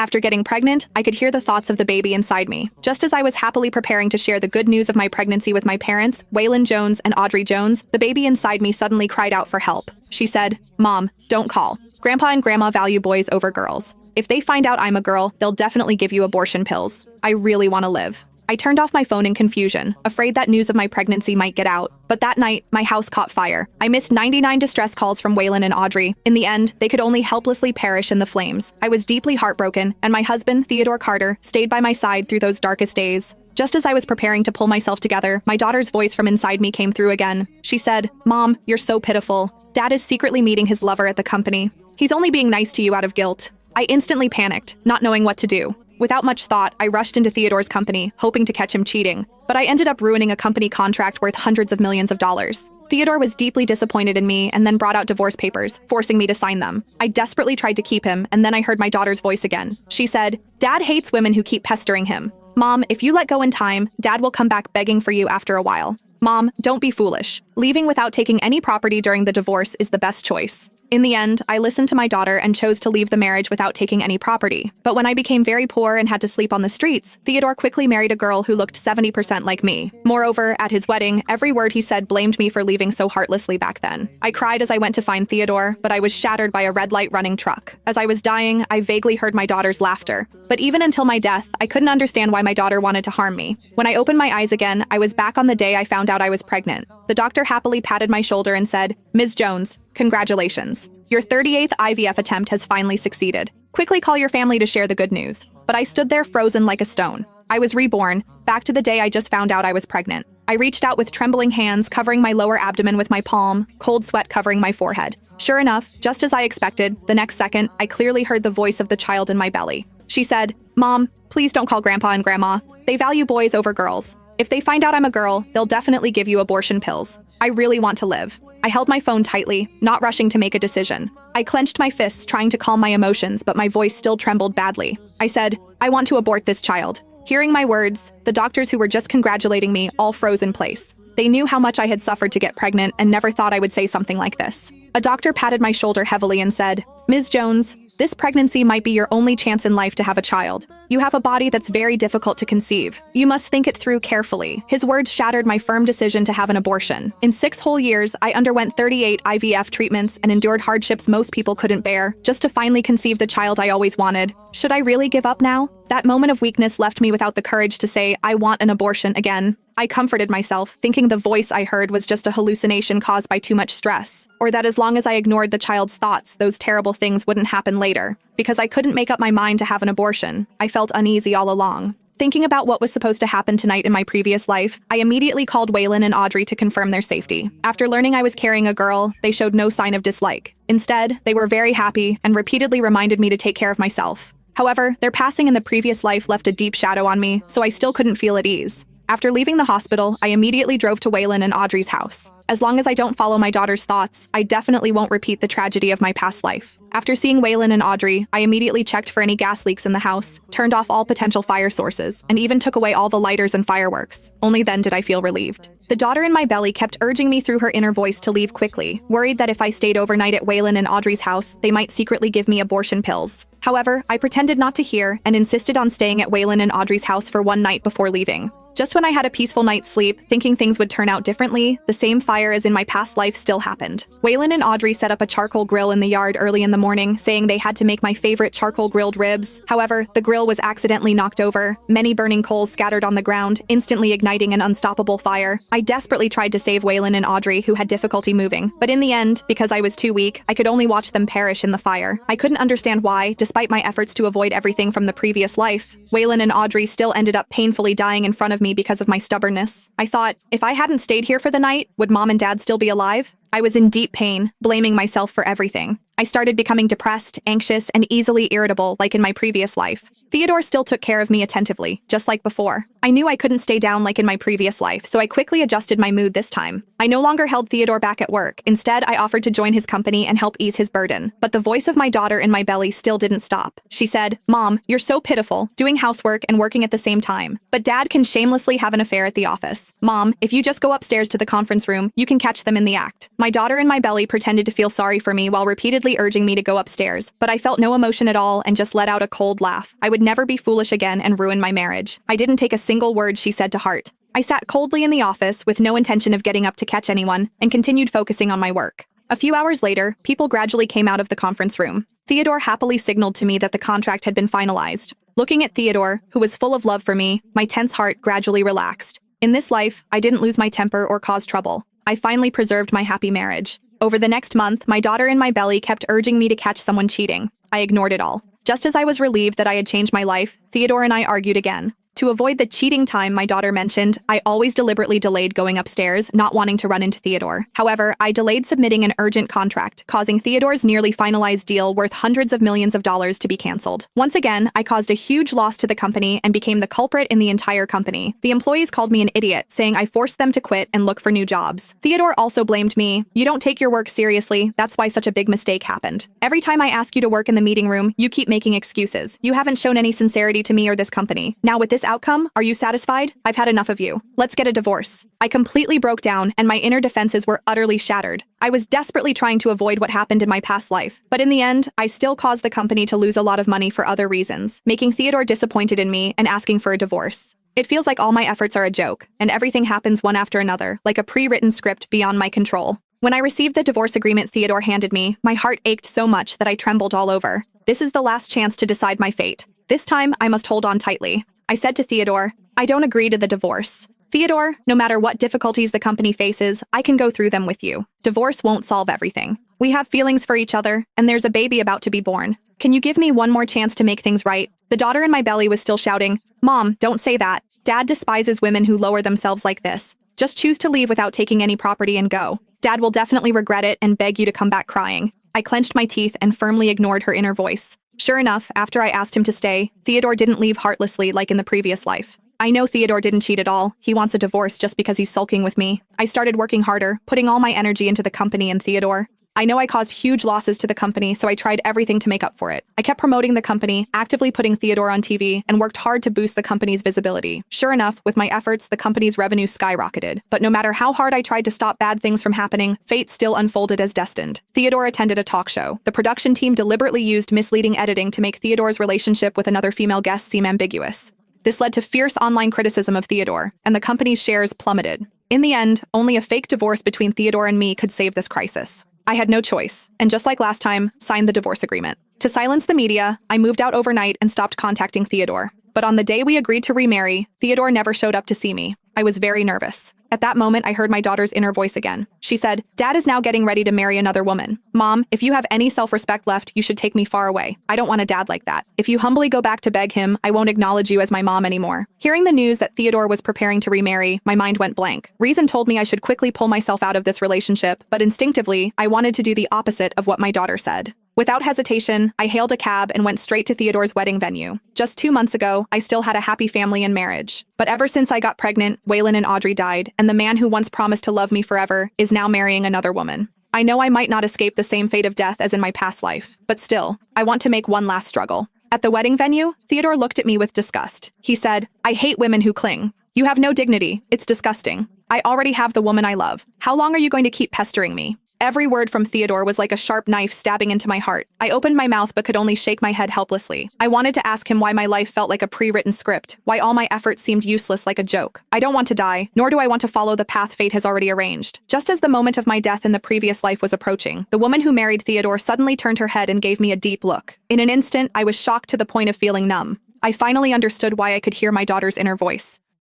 After getting pregnant, I could hear the thoughts of the baby inside me. Just as I was happily preparing to share the good news of my pregnancy with my parents, Waylon Jones and Audrey Jones, the baby inside me suddenly cried out for help. She said, "Mom, don't call. Grandpa and Grandma value boys over girls. If they find out I'm a girl, they'll definitely give you abortion pills. I really want to live." I turned off my phone in confusion, afraid that news of my pregnancy might get out. But that night, my house caught fire. I missed 99 distress calls from Waylon and Audrey. In the end, they could only helplessly perish in the flames. I was deeply heartbroken, and my husband, Theodore Carter, stayed by my side through those darkest days. Just as I was preparing to pull myself together, my daughter's voice from inside me came through again. She said, "Mom, you're so pitiful. Dad is secretly meeting his lover at the company. He's only being nice to you out of guilt." I instantly panicked, not knowing what to do. Without much thought, I rushed into Theodore's company, hoping to catch him cheating. But I ended up ruining a company contract worth hundreds of millions of dollars. Theodore was deeply disappointed in me and then brought out divorce papers, forcing me to sign them. I desperately tried to keep him, and then I heard my daughter's voice again. She said, "Dad hates women who keep pestering him. Mom, if you let go in time, Dad will come back begging for you after a while. Mom, don't be foolish. Leaving without taking any property during the divorce is the best choice." In the end, I listened to my daughter and chose to leave the marriage without taking any property. But when I became very poor and had to sleep on the streets, Theodore quickly married a girl who looked 70% like me. Moreover, at his wedding, every word he said blamed me for leaving so heartlessly back then. I cried as I went to find Theodore, but I was shattered by a red light running truck. As I was dying, I vaguely heard my daughter's laughter. But even until my death, I couldn't understand why my daughter wanted to harm me. When I opened my eyes again, I was back on the day I found out I was pregnant. The doctor happily patted my shoulder and said, "Ms. Jones, congratulations. Your 38th IVF attempt has finally succeeded. Quickly call your family to share the good news." But I stood there frozen like a stone. I was reborn, back to the day I just found out I was pregnant. I reached out with trembling hands, covering my lower abdomen with my palm, cold sweat covering my forehead. Sure enough, just as I expected, the next second, I clearly heard the voice of the child in my belly. She said, "Mom, please don't call Grandpa and Grandma. They value boys over girls. If they find out I'm a girl, they'll definitely give you abortion pills. I really want to live." I held my phone tightly, not rushing to make a decision. I clenched my fists, trying to calm my emotions, but my voice still trembled badly. I said, "I want to abort this child." Hearing my words, the doctors who were just congratulating me all froze in place. They knew how much I had suffered to get pregnant and never thought I would say something like this. A doctor patted my shoulder heavily and said, "Ms. Jones, this pregnancy might be your only chance in life to have a child. You have a body that's very difficult to conceive. You must think it through carefully." His words shattered my firm decision to have an abortion. In 6 whole years, I underwent 38 IVF treatments and endured hardships most people couldn't bear, just to finally conceive the child I always wanted. Should I really give up now? That moment of weakness left me without the courage to say, "I want an abortion" again. I comforted myself, thinking the voice I heard was just a hallucination caused by too much stress, or that as long as I ignored the child's thoughts, those terrible things wouldn't happen later. Because I couldn't make up my mind to have an abortion, I felt uneasy all along. Thinking about what was supposed to happen tonight in my previous life, I immediately called Waylon and Audrey to confirm their safety. After learning I was carrying a girl, they showed no sign of dislike. Instead, they were very happy and repeatedly reminded me to take care of myself. However, their passing in the previous life left a deep shadow on me, so I still couldn't feel at ease. After leaving the hospital, I immediately drove to Waylon and Audrey's house. As long as I don't follow my daughter's thoughts, I definitely won't repeat the tragedy of my past life. After seeing Waylon and Audrey, I immediately checked for any gas leaks in the house, turned off all potential fire sources, and even took away all the lighters and fireworks. Only then did I feel relieved. The daughter in my belly kept urging me through her inner voice to leave quickly, worried that if I stayed overnight at Waylon and Audrey's house, they might secretly give me abortion pills. However, I pretended not to hear and insisted on staying at Waylon and Audrey's house for one night before leaving. Just when I had a peaceful night's sleep, thinking things would turn out differently, the same fire as in my past life still happened. Waylon and Audrey set up a charcoal grill in the yard early in the morning, saying they had to make my favorite charcoal grilled ribs. However, the grill was accidentally knocked over, many burning coals scattered on the ground, instantly igniting an unstoppable fire. I desperately tried to save Waylon and Audrey, who had difficulty moving. But in the end, because I was too weak, I could only watch them perish in the fire. I couldn't understand why, despite my efforts to avoid everything from the previous life, Waylon and Audrey still ended up painfully dying in front of me because of my stubbornness. I thought, if I hadn't stayed here for the night, would Mom and Dad still be alive? I was in deep pain, blaming myself for everything. I started becoming depressed, anxious, and easily irritable like in my previous life. Theodore still took care of me attentively, just like before. I knew I couldn't stay down like in my previous life, so I quickly adjusted my mood this time. I no longer held Theodore back at work. Instead, I offered to join his company and help ease his burden. But the voice of my daughter in my belly still didn't stop. She said, "Mom, you're so pitiful, doing housework and working at the same time. But Dad can shamelessly have an affair at the office. Mom, if you just go upstairs to the conference room, you can catch them in the act." My daughter in my belly pretended to feel sorry for me while repeatedly repeatedly urging me to go upstairs, but I felt no emotion at all and just let out a cold laugh. I would never be foolish again and ruin my marriage. I didn't take a single word she said to heart. I sat coldly in the office with no intention of getting up to catch anyone and continued focusing on my work. A few hours later, people gradually came out of the conference room. Theodore happily signaled to me that the contract had been finalized. Looking at Theodore, who was full of love for me, my tense heart gradually relaxed. In this life, I didn't lose my temper or cause trouble. I finally preserved my happy marriage. Over the next month, my daughter in my belly kept urging me to catch someone cheating. I ignored it all. Just as I was relieved that I had changed my life, Theodore and I argued again. To avoid the cheating time my daughter mentioned, I always deliberately delayed going upstairs, not wanting to run into Theodore. However, I delayed submitting an urgent contract, causing Theodore's nearly finalized deal worth hundreds of millions of dollars to be canceled. Once again, I caused a huge loss to the company and became the culprit in the entire company. The employees called me an idiot, saying I forced them to quit and look for new jobs. Theodore also blamed me. You don't take your work seriously, that's why such a big mistake happened. Every time I ask you to work in the meeting room, you keep making excuses. You haven't shown any sincerity to me or this company. Now with this outcome, are you satisfied? I've had enough of you. Let's get a divorce. I completely broke down and my inner defenses were utterly shattered. I was desperately trying to avoid what happened in my past life, but in the end, I still caused the company to lose a lot of money for other reasons, making Theodore disappointed in me and asking for a divorce. It feels like all my efforts are a joke, and everything happens one after another, like a pre-written script beyond my control. When I received the divorce agreement Theodore handed me, my heart ached so much that I trembled all over. This is the last chance to decide my fate. This time, I must hold on tightly. I said to Theodore, I don't agree to the divorce. Theodore, no matter what difficulties the company faces, I can go through them with you. Divorce won't solve everything. We have feelings for each other, and there's a baby about to be born. Can you give me one more chance to make things right? The daughter in my belly was still shouting, Mom, don't say that. Dad despises women who lower themselves like this. Just choose to leave without taking any property and go. Dad will definitely regret it and beg you to come back crying. I clenched my teeth and firmly ignored her inner voice. Sure enough, after I asked him to stay, Theodore didn't leave heartlessly like in the previous life. I know Theodore didn't cheat at all. He wants a divorce just because he's sulking with me. I started working harder, putting all my energy into the company and Theodore. I know I caused huge losses to the company, so I tried everything to make up for it. I kept promoting the company, actively putting Theodore on TV, and worked hard to boost the company's visibility. Sure enough, with my efforts, the company's revenue skyrocketed. But no matter how hard I tried to stop bad things from happening, fate still unfolded as destined. Theodore attended a talk show. The production team deliberately used misleading editing to make Theodore's relationship with another female guest seem ambiguous. This led to fierce online criticism of Theodore, and the company's shares plummeted. In the end, only a fake divorce between Theodore and me could save this crisis. I had no choice, and just like last time, signed the divorce agreement. To silence the media, I moved out overnight and stopped contacting Theodore. But on the day we agreed to remarry, Theodore never showed up to see me. I was very nervous. At that moment, I heard my daughter's inner voice again. She said, Dad is now getting ready to marry another woman. Mom, if you have any self-respect left, you should take me far away. I don't want a dad like that. If you humbly go back to beg him, I won't acknowledge you as my mom anymore. Hearing the news that Theodore was preparing to remarry, my mind went blank. Reason told me I should quickly pull myself out of this relationship, but instinctively, I wanted to do the opposite of what my daughter said. Without hesitation, I hailed a cab and went straight to Theodore's wedding venue. Just 2 months ago, I still had a happy family and marriage. But ever since I got pregnant, Waylon and Audrey died, and the man who once promised to love me forever is now marrying another woman. I know I might not escape the same fate of death as in my past life, but still, I want to make one last struggle. At the wedding venue, Theodore looked at me with disgust. He said, I hate women who cling. You have no dignity. It's disgusting. I already have the woman I love. How long are you going to keep pestering me? Every word from Theodore was like a sharp knife stabbing into my heart. I opened my mouth but could only shake my head helplessly. I wanted to ask him why my life felt like a pre-written script, why all my efforts seemed useless like a joke. I don't want to die, nor do I want to follow the path fate has already arranged. Just as the moment of my death in the previous life was approaching, the woman who married Theodore suddenly turned her head and gave me a deep look. In an instant, I was shocked to the point of feeling numb. I finally understood why I could hear my daughter's inner voice.